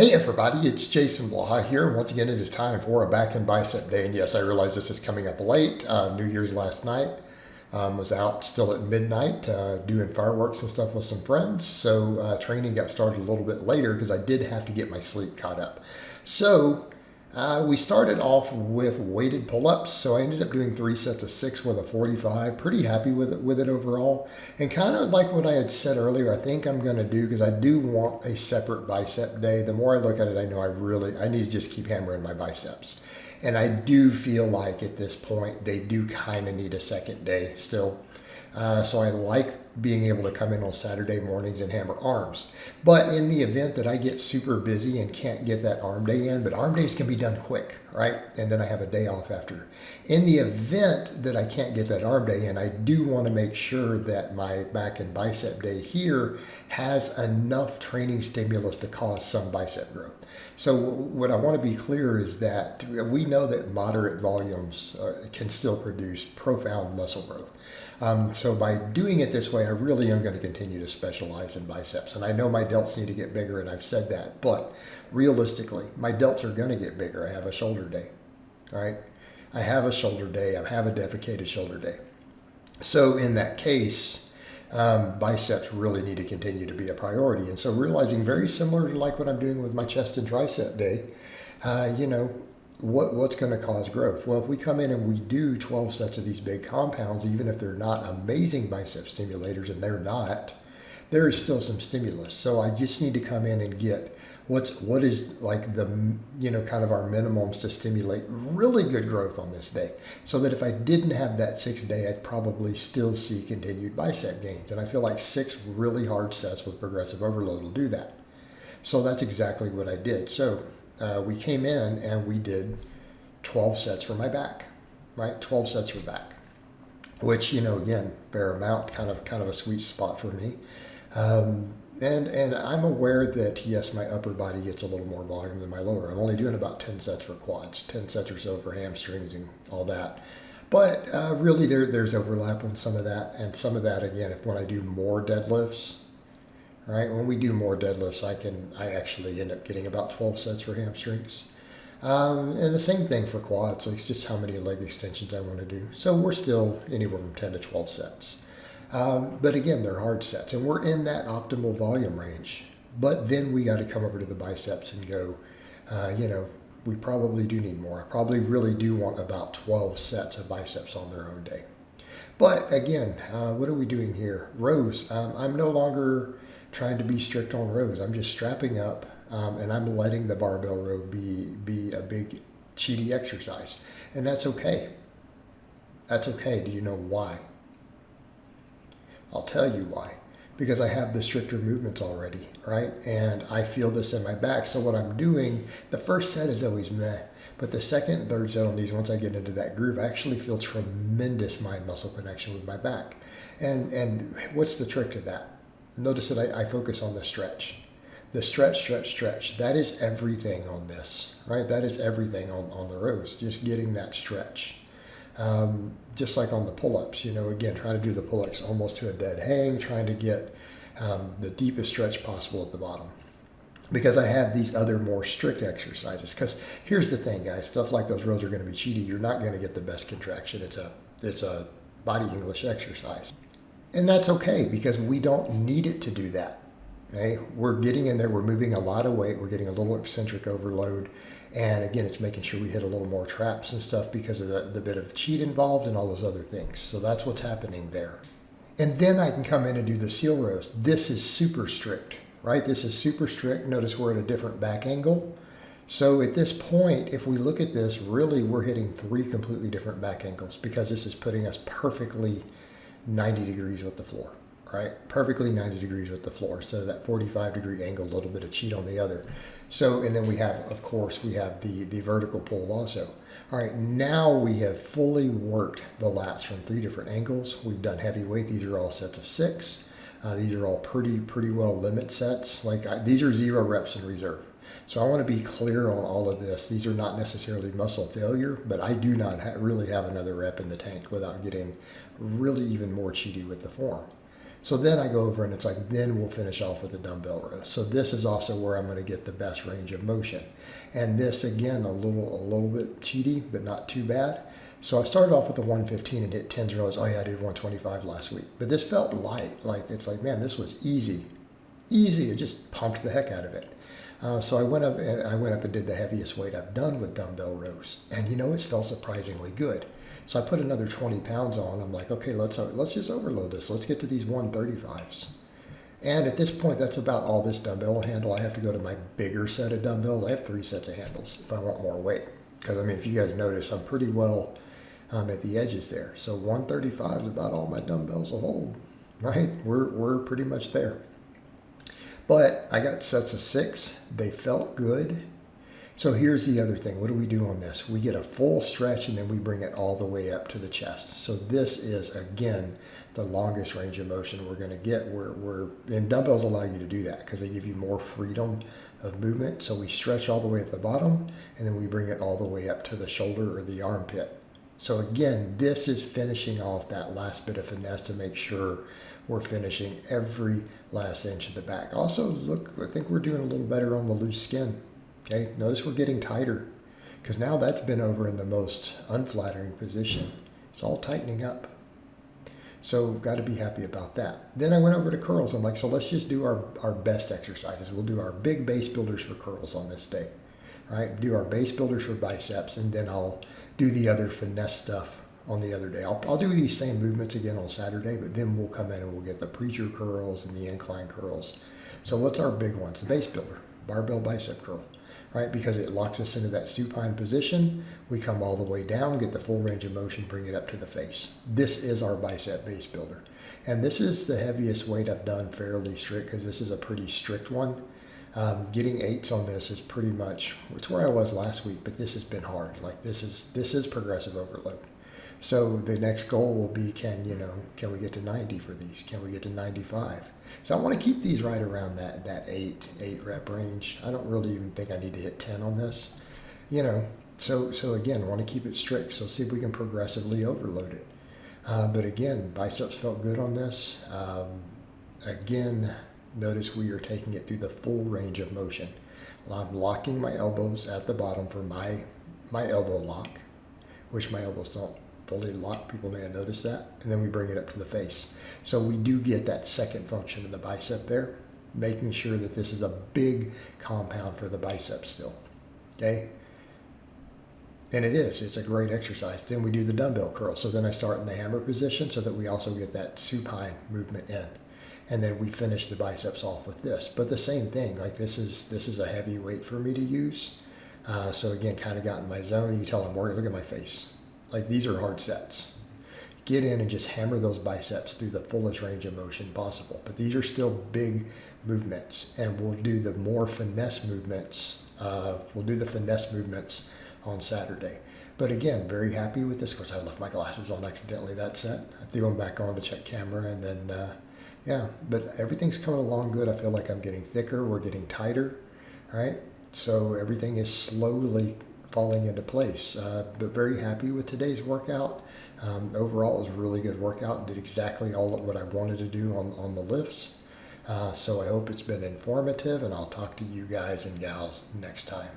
Hey everybody, it's Jason Blaha here. Once again, it is time for a back and bicep day. And yes, I realize this is coming up late. New Year's last night. Was out still at midnight doing fireworks and stuff with some friends. So training got started a little bit later because I did have to get my sleep caught up. So we started off with weighted pull-ups. So I ended up doing 3 sets of 6 with a 45. Pretty happy with it overall. And kind of like what I had said earlier, I think I'm going to do, because I do want a separate bicep day. The more I look at it, I know I need to just keep hammering my biceps. And I do feel like at this point, they do kind of need a second day still. So I like being able to come in on Saturday mornings and hammer arms. But in the event that I get super busy and can't get that arm day in, but arm days can be done quick, right? And then I have a day off after. In the event that I can't get that arm day in, I do want to make sure that my back and bicep day here has enough training stimulus to cause some bicep growth. So what I want to be clear is that we know that moderate volumes can still produce profound muscle growth. So by doing it this way, I really am going to continue to specialize in biceps. And I know my delts need to get bigger, and I've said that. But realistically, my delts are going to get bigger. I have a shoulder day, all right? I have a shoulder day. I have a defecated shoulder day. So in that case, biceps really need to continue to be a priority. And so realizing, very similar to like what I'm doing with my chest and tricep day, what's going to cause growth? Well, if we come in and we do 12 sets of these big compounds, even if they're not amazing bicep stimulators, and they're not, there is still some stimulus. So I just need to come in and get what is like the, kind of our minimums to stimulate really good growth on this day. So that if I didn't have that 6th day, I'd probably still see continued bicep gains. And I feel like 6 really hard sets with progressive overload will do that. So that's exactly what I did. So we came in and we did 12 sets for my back, right? 12 sets for back, which, again, bare amount, kind of a sweet spot for me. And I'm aware that, yes, my upper body gets a little more volume than my lower. I'm only doing about 10 sets for quads, 10 sets or so for hamstrings and all that. But really there's overlap on some of that. And some of that, again, when I do more deadlifts, right? When we do more deadlifts, I actually end up getting about 12 sets for hamstrings. And the same thing for quads. It's just how many leg extensions I want to do. So we're still anywhere from 10 to 12 sets. But again, they're hard sets, and we're in that optimal volume range. But then we got to come over to the biceps and go, we probably do need more. I probably really do want about 12 sets of biceps on their own day. But again, what are we doing here? Rows. I'm no longer trying to be strict on rows. I'm just strapping up, and I'm letting the barbell row be a big cheaty exercise. And that's okay. That's okay. Do you know why? I'll tell you why. Because I have the stricter movements already, right? And I feel this in my back. So what I'm doing, the first set is always meh. But the second and third set on these, once I get into that groove, I actually feel tremendous mind-muscle connection with my back. And what's the trick to that? Notice that I focus on the stretch. The stretch. That is everything on this, right? That is everything on the rows, just getting that stretch. Just like on the pull-ups, again, trying to do the pull-ups almost to a dead hang, trying to get the deepest stretch possible at the bottom. Because I have these other more strict exercises. Because here's the thing, guys, stuff like those rows are going to be cheaty. You're not going to get the best contraction. It's a body English exercise. And that's okay, because we don't need it to do that. Okay? We're getting in there, we're moving a lot of weight, we're getting a little eccentric overload. And again, it's making sure we hit a little more traps and stuff because of the bit of cheat involved and all those other things. So that's what's happening there. And then I can come in and do the seal rows. This is super strict, right? This is super strict. Notice we're at a different back angle. So at this point, if we look at this, really we're hitting 3 completely different back angles, because this is putting us perfectly 90 degrees with the floor, right? Perfectly 90 degrees with the floor. So that 45-degree angle, a little bit of cheat on the other. So, and then we have, of course, the vertical pull also. All right, now we have fully worked the lats from 3 different angles. We've done heavy weight. These are all sets of 6. These are all pretty well limit sets. These are 0 reps in reserve. So I want to be clear on all of this. These are not necessarily muscle failure, but I do not really have another rep in the tank without getting really even more cheaty with the form. So then I go over and it's like, then we'll finish off with the dumbbell row. So this is also where I'm going to get the best range of motion. And this, again, a little bit cheaty, but not too bad. So I started off with the 115 and hit 10s and realized, oh yeah, I did 125 last week. But this felt light. Like, it's like, man, this was easy. Easy. It just pumped the heck out of it. So I went up and did the heaviest weight I've done with dumbbell rows. And you know, it felt surprisingly good. So I put another 20 pounds on. I'm like, okay, let's just overload this. Let's get to these 135s. And at this point, that's about all this dumbbell will handle. I have to go to my bigger set of dumbbells. I have 3 sets of handles if I want more weight. Because, I mean, if you guys notice, I'm pretty well at the edges there. So 135 is about all my dumbbells will hold, right? We're pretty much there. But I got sets of 6. They felt good. So here's the other thing. What do we do on this? We get a full stretch and then we bring it all the way up to the chest. So this is, again, the longest range of motion we're going to get. And dumbbells allow you to do that because they give you more freedom of movement. So we stretch all the way at the bottom and then we bring it all the way up to the shoulder or the armpit. So again, this is finishing off that last bit of finesse to make sure we're finishing every last inch of the back. Also, look, I think we're doing a little better on the loose skin. Okay, notice we're getting tighter because now that's been over in the most unflattering position. It's all tightening up. So got to be happy about that. Then I went over to curls. I'm like, so let's just do our best exercises. We'll do our big base builders for curls on this day. All right, do our base builders for biceps, and then I'll do the other finesse stuff on the other day. I'll do these same movements again on Saturday, but then we'll come in and we'll get the preacher curls and the incline curls. So what's our big ones? The base builder, barbell bicep curl. Right, because it locks us into that supine position. We come all the way down, get the full range of motion, bring it up to the face. This is our bicep base builder. And this is the heaviest weight I've done fairly strict because this is a pretty strict one. Getting 8s on this is pretty much, it's where I was last week, but this has been hard. Like this is progressive overload. So the next goal will be, can we get to 90 for these? Can we get to 95? So I want to keep these right around that 8 rep range. I don't really even think I need to hit 10 on this. So again, I want to keep it strict. So see if we can progressively overload it. But again, biceps felt good on this. Again, notice we are taking it through the full range of motion. I'm locking my elbows at the bottom for my elbow lock, which my elbows don't fully lock. People may have noticed that. And then we bring it up to the face. So we do get that second function in the bicep there, making sure that this is a big compound for the bicep still. Okay? And it is. It's a great exercise. Then we do the dumbbell curl. So then I start in the hammer position so that we also get that supine movement in. And then we finish the biceps off with this. But the same thing, like this is a heavy weight for me to use. So again, kind of got in my zone. You tell I'm worried. Look at my face. Like these are hard sets. Get in and just hammer those biceps through the fullest range of motion possible. But these are still big movements, and we'll do the more finesse movements. We'll do the finesse movements on Saturday. But again, very happy with this. Of course, I left my glasses on accidentally that set. I threw them back on to check camera, and then yeah. But everything's coming along good. I feel like I'm getting thicker. We're getting tighter, right? So everything is slowly falling into place. But very happy with today's workout. Overall, it was a really good workout. Did exactly all of what I wanted to do on the lifts. So I hope it's been informative, and I'll talk to you guys and gals next time.